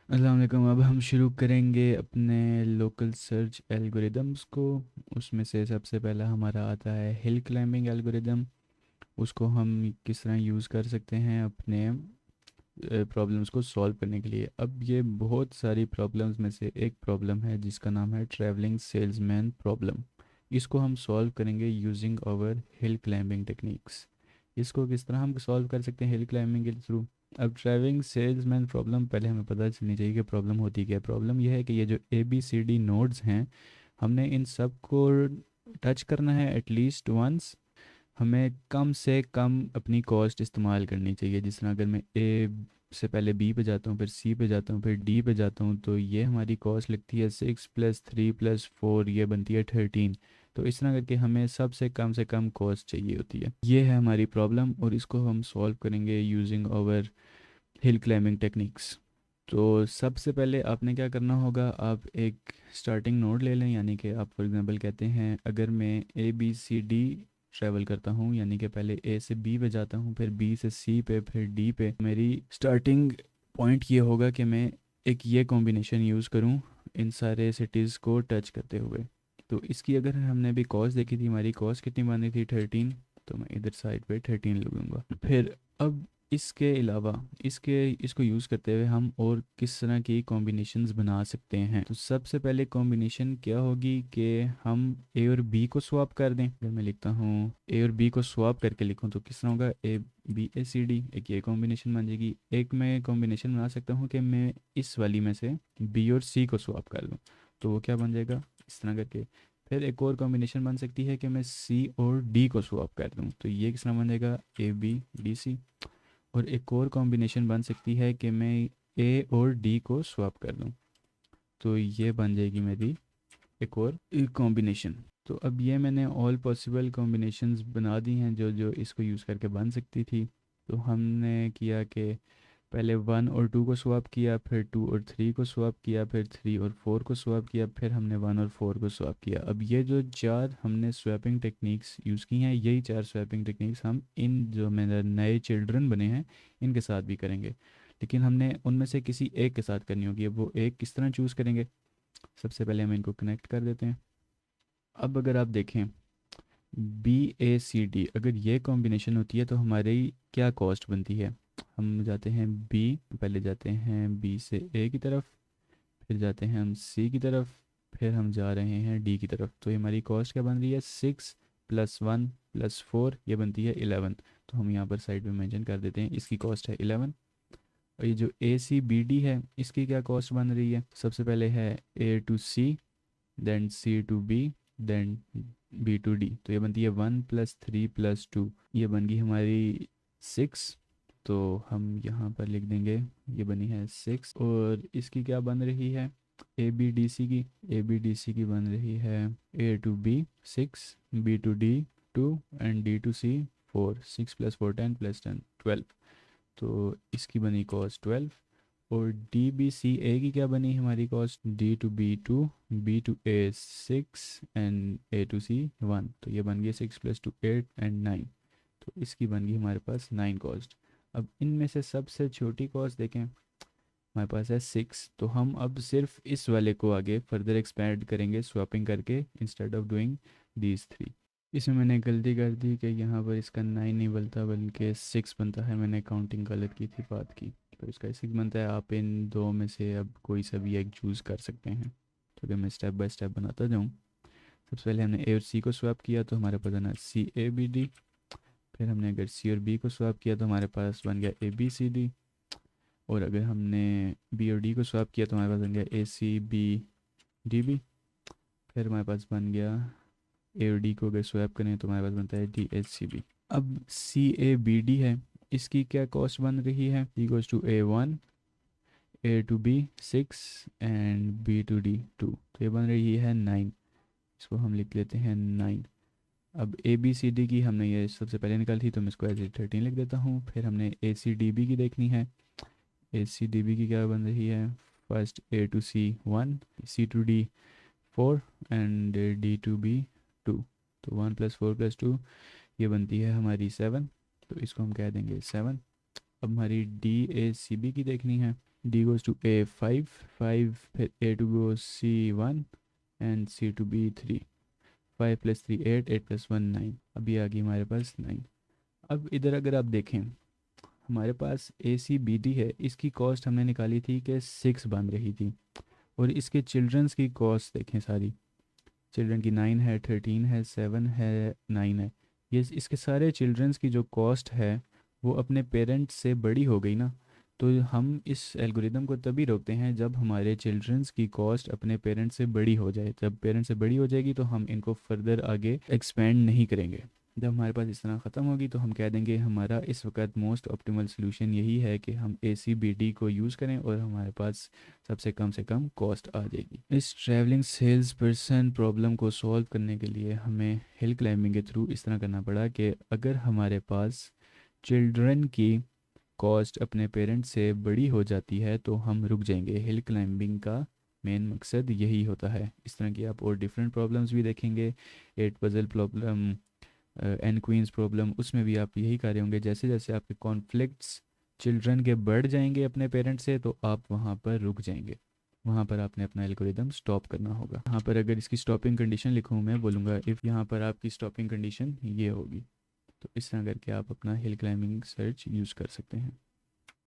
अस्सलाम वालेकुम। अब हम शुरू करेंगे अपने लोकल सर्च एल्गोरिदम्स को। उसमें से सबसे पहला हमारा आता है हिल क्लाइंबिंग एल्गोरिदम। उसको हम किस तरह यूज़ कर सकते हैं अपने प्रॉब्लम्स को सॉल्व करने के लिए। अब ये बहुत सारी प्रॉब्लम्स में से एक प्रॉब्लम है जिसका नाम है ट्रैवलिंग सेल्समैन प्रॉब्लम। इसको हम सॉल्व करेंगे using our hill climbing techniques. इसको किस तरह हम सॉल्व कर सकते हैं हिल क्लाइंबिंग के थ्रू। अब ट्रैवलिंग सेल्समैन प्रॉब्लम पहले हमें पता चलनी चाहिए कि प्रॉब्लम होती क्या है। प्रॉब्लम यह है कि ये जो A B C D nodes हैं, हमने इन सब को टच करना है एटलीस्ट वंस। हमें कम से कम अपनी कॉस्ट इस्तेमाल करनी चाहिए। जिस तरह अगर मैं ए से पहले बी पे जाता हूँ, फिर सी पे जाता हूँ, फिर डी पे जाता हूँ, तो ये हमारी कॉस्ट लगती है 6 + 3 + 4, ये बनती है 13। तो इस तरह करके हमें सबसे कम से कम कॉस्ट चाहिए होती है। ये है हमारी प्रॉब्लम और इसको हम सॉल्व करेंगे using our hill climbing techniques. तो सबसे पहले आपने क्या करना होगा, आप एक स्टार्टिंग नोड ले लें। यानी कि आप फॉर एग्जांपल कहते हैं अगर मैं A B C D travel करता हूँ, यानी कि पहले ए से बी पे जाता हूँ, फिर बी से सी पे, फिर डी पे, मेरी स्टार्टिंग पॉइंट ये होगा कि मैं एक ये कॉम्बिनेशन यूज़ करूँ इन सारे सिटीज़ को टच करते हुए। तो इसकी अगर हमने अभी कॉस्ट देखी थी, हमारी कॉस्ट कितनी बन रही थी 13। तो मैं इधर साइड पे 13 लगूंगा। फिर अब इसके अलावा इसको यूज़ करते हुए हम और किस तरह की कॉम्बिनेशंस बना सकते हैं। तो सबसे पहले कॉम्बिनेशन क्या होगी कि हम ए और बी को स्वैप कर दें। अगर मैं लिखता हूँ ए और बी को स्वैप करके लिखूँ तो किस तरह होगा, A B A C D, एक ये कॉम्बिनेशन बन जाएगी। एक मैं कॉम्बिनेशन बना सकता हूँ कि मैं इस वाली में से बी और सी को स्वैप कर दूँ। तो वो क्या बन जाएगा, इस तरह करके। फिर एक और कॉम्बिनेशन बन सकती है कि मैं सी और डी को स्वैप कर दूँ, तो ये किस तरह बन जाएगा, ए बी डी सी। और एक और कॉम्बिनेशन बन सकती है कि मैं ए और डी को स्वैप कर दूं, तो ये बन जाएगी मेरी एक और कॉम्बिनेशन। तो अब ये मैंने ऑल पॉसिबल कॉम्बिनेशंस बना दी हैं जो जो इसको यूज़ करके बन सकती थी। तो हमने किया कि पहले 1 और 2 को स्वैप किया, फिर 2 और 3 को स्वैप किया, फिर 3 और 4 को स्वैप किया, फिर हमने 1 और 4 को स्वैप किया। अब ये जो चार हमने स्वैपिंग टेक्निक्स यूज़ की हैं, यही चार स्वैपिंग टेक्निक्स हम इन जो मेरे नए चिल्ड्रन बने हैं इनके साथ भी करेंगे। लेकिन हमने उनमें से किसी एक के साथ करनी होगी। अब वो एक किस तरह चूज़ करेंगे, सबसे पहले हम इनको कनेक्ट कर देते हैं। अब अगर आप देखें बी ए सी डी, अगर ये कॉम्बिनेशन होती है तो हमारी क्या कॉस्ट बनती है। हम जाते हैं बी, पहले जाते हैं बी से ए की तरफ, फिर जाते हैं हम सी की तरफ, फिर हम जा रहे हैं डी की तरफ। तो ये हमारी कॉस्ट क्या बन रही है, 6 + 1 + 4, ये बनती है 11। तो हम यहाँ पर साइड में मेंशन कर देते हैं इसकी कॉस्ट है 11। और ये जो ए सी बी डी है इसकी क्या कॉस्ट बन रही है, सबसे पहले है A to C, then C to B, then B to D. तो ये बनती है 1 + 3 + 2, ये बन गई हमारी 6। तो हम यहाँ पर लिख देंगे ये बनी है 6। और इसकी क्या बन रही है, ए बी डी सी की, ए बी डी सी की बन रही है A to B 6, B to D 2, and D to C 4। 6 + 4 10 + 10 12। तो इसकी बनी कॉस्ट 12। और डी बी सी ए की क्या बनी हमारी cost, D to B 2, B to A 6, and A to C 1। तो ये बन गई 6 + 2 8 एंड 9। तो इसकी बन गई हमारे पास 9 कॉस्ट। अब इनमें से सबसे छोटी कॉस्ट देखें, हमारे पास है 6। तो हम अब सिर्फ इस वाले को आगे फर्दर एक्सपेंड करेंगे स्वैपिंग करके, इंस्टेड ऑफ डूइंग दीज 3। इसमें मैंने गलती कर दी कि यहाँ पर इसका 9 नहीं बनता बल्कि 6 बनता है। मैंने काउंटिंग गलत की थी बात की। तो इसका 6 बनता है। आप इन दो में से अब कोई सा भी एक चूज़ कर सकते हैं। तो अगर मैं स्टेप बाय स्टेप बनाता जाऊँ, सबसे पहले हमने ए और सी को स्वैप किया तो हमारे पास बना सी ए बी डी। फिर हमने अगर सी और बी को स्वैप किया तो हमारे पास बन गया ए बी सी डी। और अगर हमने बी और डी को स्वैप किया तो हमारे पास बन गया ए सी बी डी बी। फिर हमारे पास बन गया ए और डी को अगर स्वैप करें तो हमारे पास बनता है डी एच सी बी। अब सी ए बी डी है, इसकी क्या कॉस्ट बन रही है, E goes to A one, A to B 6, and B to D 2। तो ये बन रही है 9। इसको हम लिख लेते हैं 9। अब ए बी सी डी की हमने ये सबसे पहले निकाली थी तो मैं इसको एज ए 13 लिख देता हूँ। फिर हमने ए सी डी बी की देखनी है। ए सी डी बी की क्या बन रही है, first A to C 1, C to D 4, and D to B 2। तो 1 + 4 + 2, ये बनती है हमारी 7। तो इसको हम कह देंगे 7। अब हमारी डी ए सी बी की देखनी है। D goes to A 5, 5 फिर A to go C 1 and C to B 3, 5 + 3 8, 8 + 1 9, अभी आ गई हमारे पास 9। अब इधर अगर आप देखें हमारे पास ACBD है, इसकी कॉस्ट हमने निकाली थी कि 6 बन रही थी, और इसके चिल्ड्रंस की कॉस्ट देखें सारी, चिल्ड्रन की 9 है, 13 है, 7 है, 9 है। ये इसके सारे चिल्ड्रंस की जो कॉस्ट है वो अपने पेरेंट्स से बड़ी हो गई ना। तो हम इस एल्गोरिदम को तभी रोकते हैं जब हमारे चिल्ड्रंस की कॉस्ट अपने पेरेंट्स से बड़ी हो जाए। जब पेरेंट्स से बड़ी हो जाएगी तो हम इनको फर्दर आगे एक्सपेंड नहीं करेंगे। जब हमारे पास इस तरह ख़त्म होगी तो हम कह देंगे हमारा इस वक्त मोस्ट ऑप्टिमल सोल्यूशन यही है कि हम ACBD को यूज़ करें और हमारे पास सबसे से कम कॉस्ट आ जाएगी। इस ट्रैवलिंग सेल्स पर्सन प्रॉब्लम को सॉल्व करने के लिए हमें हिल क्लाइंबिंग के थ्रू इस तरह करना पड़ा कि अगर हमारे पास चिल्ड्रन की कॉस्ट अपने पेरेंट्स से बड़ी हो जाती है तो हम रुक जाएंगे। हिल क्लाइंबिंग का मेन मकसद यही होता है। इस तरह की आप और डिफरेंट प्रॉब्लम्स भी देखेंगे, 8 puzzle problem, N queens problem, उसमें भी आप यही कर रहे होंगे। जैसे जैसे आपके कॉन्फ्लिक्ट्स चिल्ड्रन के बढ़ जाएंगे अपने पेरेंट्स से तो आप वहाँ पर रुक जाएंगे, वहाँ पर आपने अपना एल्गोरिदम स्टॉप करना होगा। यहाँ पर अगर इसकी स्टॉपिंग कंडीशन लिखूँ मैं बोलूँगा इफ़, यहाँ पर आपकी स्टॉपिंग कंडीशन ये होगी। तो इस तरह करके आप अपना हिल क्लाइंबिंग सर्च यूज़ कर सकते हैं।